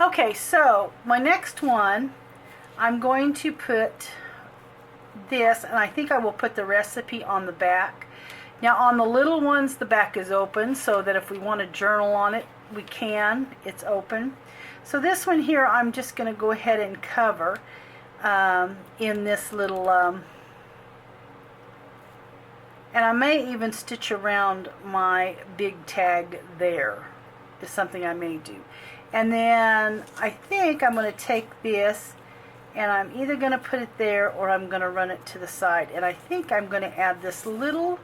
Okay, so my next one, I'm going to put this, and I think I will put the recipe on the back. Now on the little ones, the back is open, so that if we want to journal on it, we can. It's open. So this one here, I'm just going to go ahead and cover in this little, and I may even stitch around my big tag there. Is something I may do. And then I think I'm going to take this, and I'm either going to put it there or I'm going to run it to the side. And I think I'm going to add this little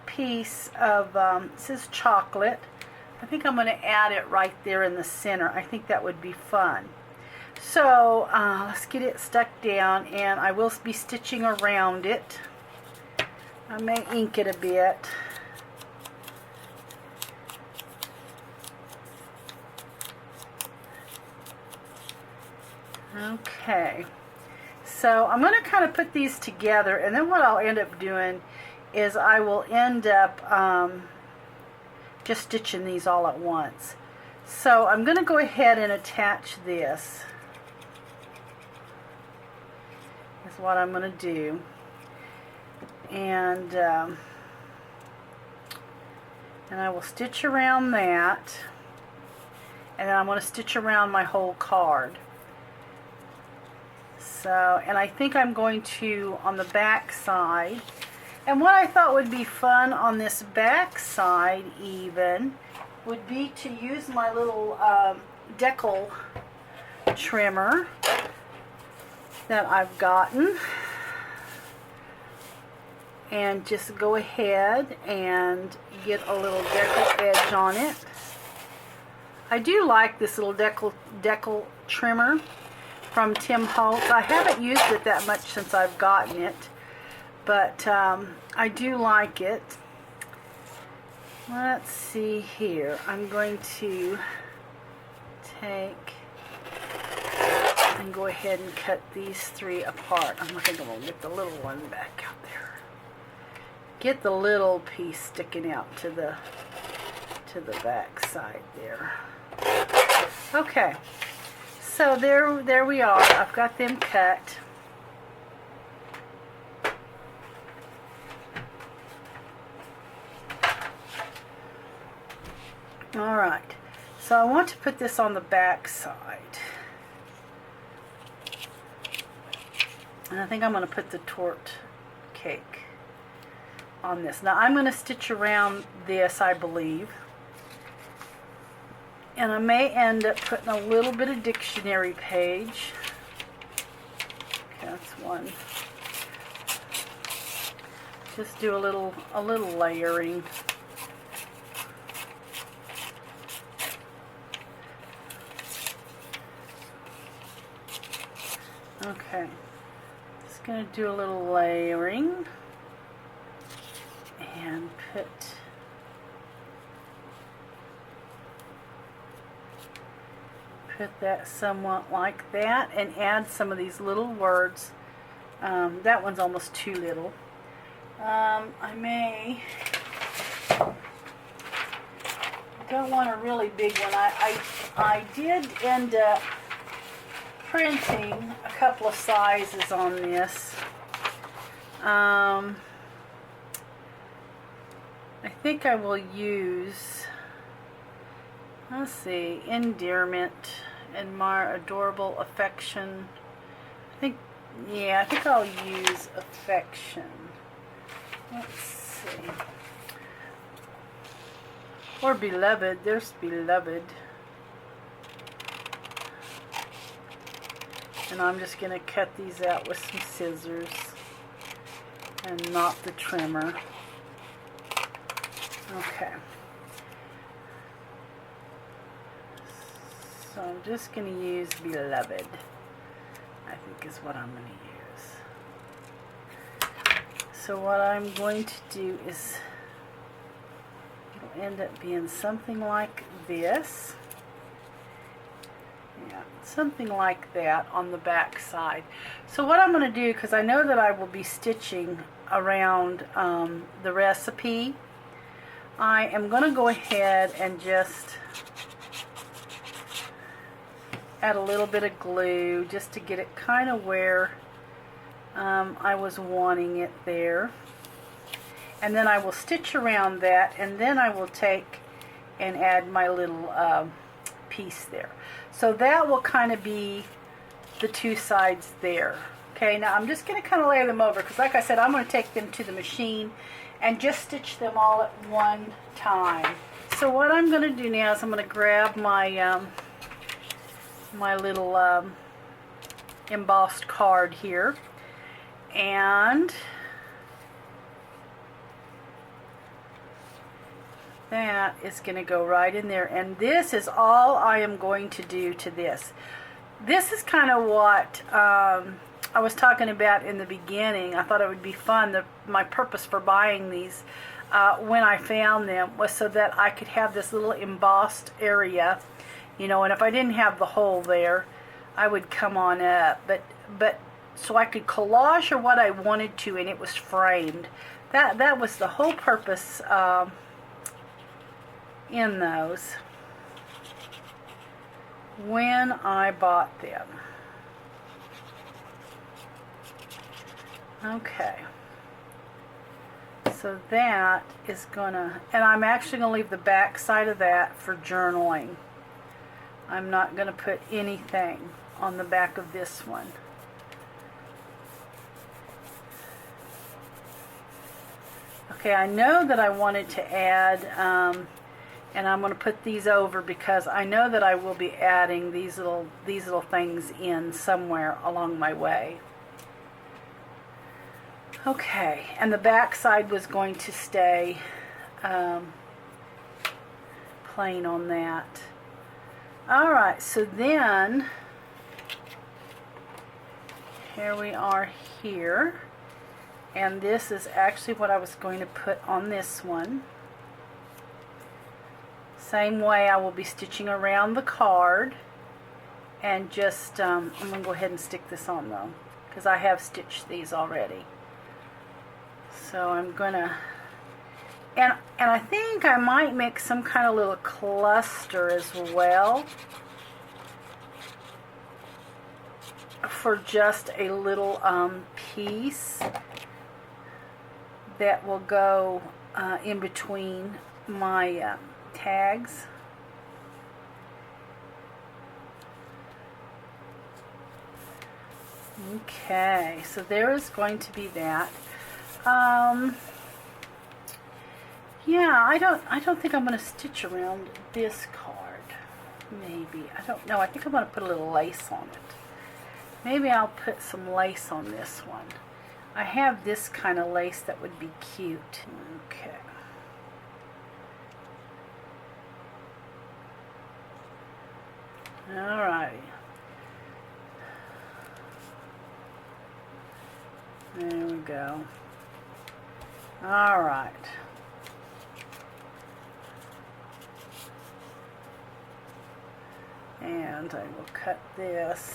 piece of, this is chocolate. I think I'm going to add it right there in the center. I think that would be fun. So let's get it stuck down, and I will be stitching around it. I may ink it a bit. Okay, so I'm going to kind of put these together, and then what I'll end up doing is I will end up just stitching these all at once. So I'm going to go ahead and attach this. That's what I'm going to do. And I will stitch around that, and then I'm going to stitch around my whole card. So, and I think I'm going to, on the back side, and what I thought would be fun on this back side even would be to use my little decal trimmer that I've gotten, and just go ahead and get a little decal edge on it. I do like this little decal trimmer from Tim Holtz. I haven't used it that much since I've gotten it, but I do like it. Let's see here. I'm going to take and go ahead and cut these three apart. I think I'm going to get the little one back out there. Get the little piece sticking out to the back side there. Okay. So there we are. I've got them cut. All right. So I want to put this on the back side. And I think I'm going to put the torte cake on this. Now I'm going to stitch around this, I believe. And I may end up putting a little bit of dictionary page. Okay, that's one. Just do a little layering. Okay, just going to do a little layering and put that somewhat like that, and add some of these little words. That one's almost too little. I don't want a really big one. I did end up printing a couple of sizes on this. I think I will use, let's see, endearment, admire, adorable, affection. I think I'll use affection. Let's see. Or beloved. There's beloved. And I'm just going to cut these out with some scissors and not the trimmer. Okay. So I'm just going to use beloved, I think is what I'm going to use. So what I'm going to do is, it'll end up being something like this. Yeah, something like that on the back side. So what I'm going to do, because I know that I will be stitching around the recipe, I am going to go ahead and just add a little bit of glue just to get it kind of where I was wanting it there. And then I will stitch around that, and then I will take and add my little piece there. So that will kind of be the two sides there. Okay, now I'm just going to kind of layer them over because, like I said, I'm going to take them to the machine and just stitch them all at one time. So what I'm going to do now is I'm going to grab my my little embossed card here, and that is going to go right in there, and this is all I am going to do to this. This is kind of what I was talking about in the beginning. I thought it would be fun. My purpose for buying these when I found them was so that I could have this little embossed area, you know, and if I didn't have the hole there, I would come on up. But so I could collage or what I wanted to, and it was framed. That was the whole purpose in those when I bought them. Okay, so that is gonna, and I'm actually gonna leave the back side of that for journaling. I'm not gonna put anything on the back of this one. Okay, I know that I wanted to add and I'm going to put these over because I know that I will be adding these little things in somewhere along my way. Okay, and the back side was going to stay plain on that. Alright, so then here we are here, and this is actually what I was going to put on this one. Same way, I will be stitching around the card, and just I'm going to go ahead and stick this on though, because I have stitched these already. So I'm going to, and I think I might make some kind of little cluster as well for just a little piece that will go in between my tags. Okay, so there is going to be that. Yeah, I don't think I'm going to stitch around this card. Maybe, I don't know. I think I'm going to put a little lace on it. Maybe I'll put some lace on this one. I have this kind of lace that would be cute. Okay. Alrighty. There we go. Alright. And I will cut this.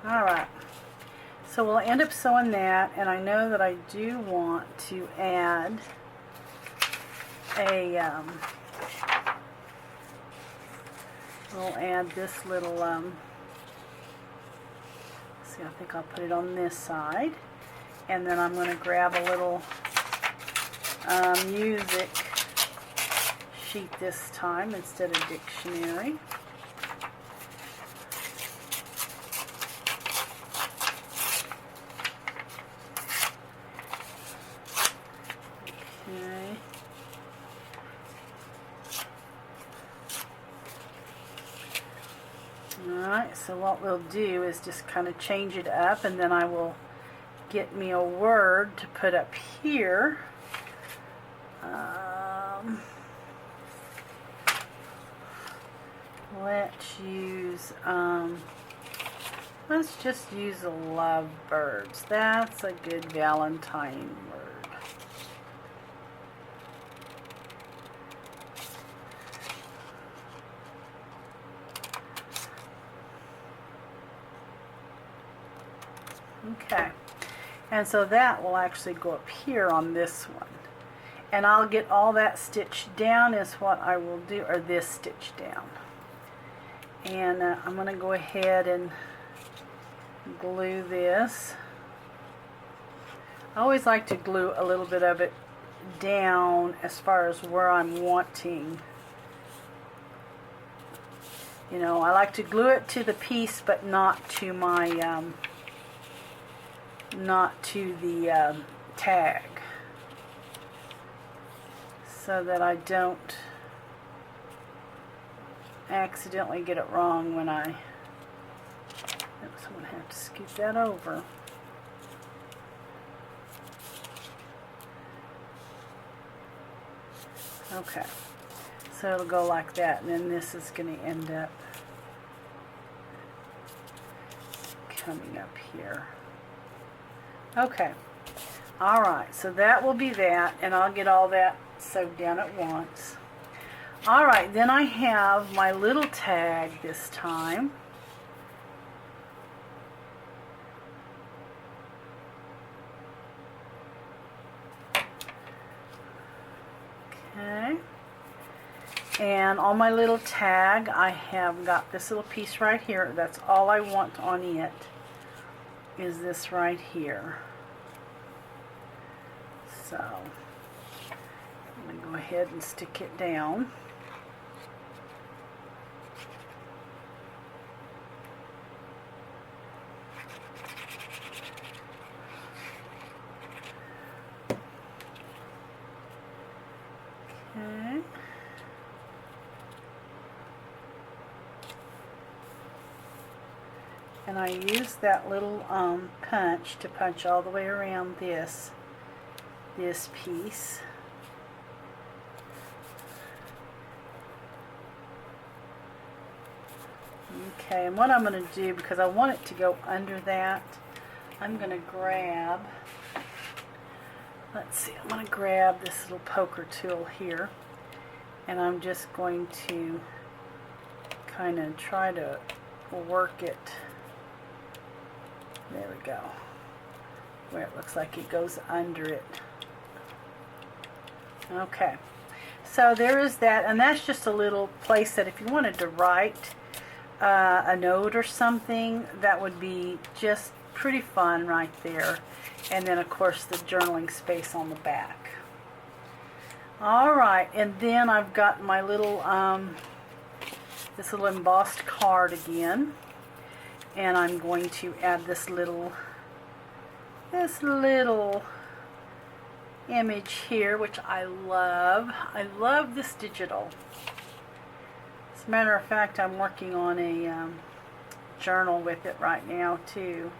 Alright, so we'll end up sewing that, and I know that I do want to add a, we'll add this little, see, I think I'll put it on this side, and then I'm going to grab a little music sheet this time instead of dictionary. Alright, so what we'll do is just kind of change it up, and then I will get me a word to put up here. Let's just use the lovebirds. That's a good Valentine word. Okay. And so that will actually go up here on this one. And I'll get all that stitched down is what I will do, or this stitched down. And I'm going to go ahead and glue this. I always like to glue a little bit of it down as far as where I'm wanting. You know, I like to glue it to the piece, but not to my, not to the tag, so that I don't accidentally get it wrong when I, oops, I'm going to have to scoot that over. Okay, so it'll go like that, and then this is going to end up coming up here. Okay, alright, so that will be that, and I'll get all that sewed down at once. Alright, then I have my little tag this time. Okay, and on my little tag I have got this little piece right here. That's all I want on it, is this right here. So I'm going to go ahead and stick it down. Okay. And I use that little punch to punch all the way around this piece. Okay, and what I'm going to do, because I want it to go under that, I'm going to grab, let's see, I'm going to grab this little poker tool here, and I'm just going to kind of try to work it, there we go, where it looks like it goes under it. Okay, so there is that, and that's just a little place that if you wanted to write a note or something, that would be just pretty fun right there. And then of course the journaling space on the back. Alright, and then I've got my little this little embossed card again, and I'm going to add this little image here, which I love. I love this digital. As a matter of fact, I'm working on a journal with it right now too.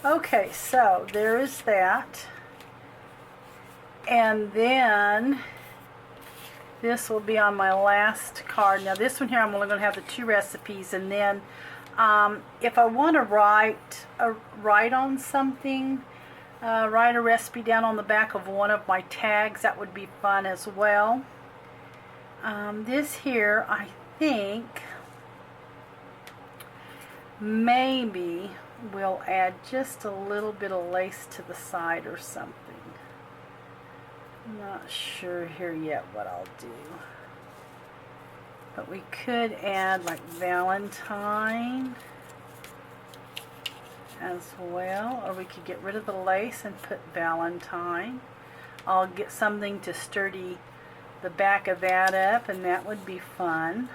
Okay, so there is that. And then this will be on my last card. Now this one here, I'm only going to have the 2 recipes, and then if I want to write on something, write a recipe down on the back of one of my tags, that would be fun as well. This here, I think maybe we'll add just a little bit of lace to the side or something. I'm not sure here yet what I'll do. But we could add like Valentine as well, or we could get rid of the lace and put Valentine. I'll get something to sturdy the back of that up, and that would be fun.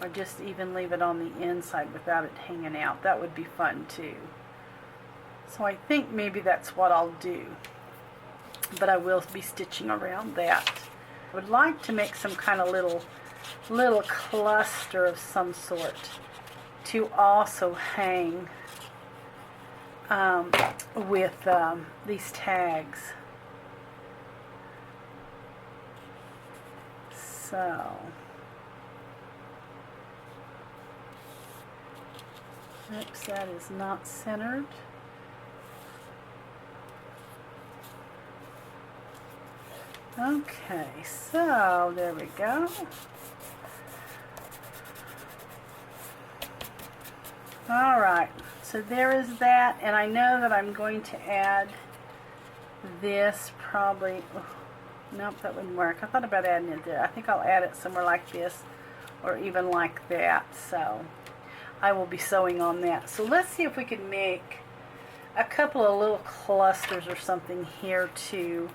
Or just even leave it on the inside without it hanging out. That would be fun too. So I think maybe that's what I'll do. But I will be stitching around that. I would like to make some kind of little cluster of some sort to also hang with these tags. So oops, that is not centered. Okay, so there we go. Alright, so there is that, and I know that I'm going to add this probably, oh, nope, that wouldn't work. I thought about adding it there. I think I'll add it somewhere like this, or even like that, so I will be sewing on that. So let's see if we can make a couple of little clusters or something here too.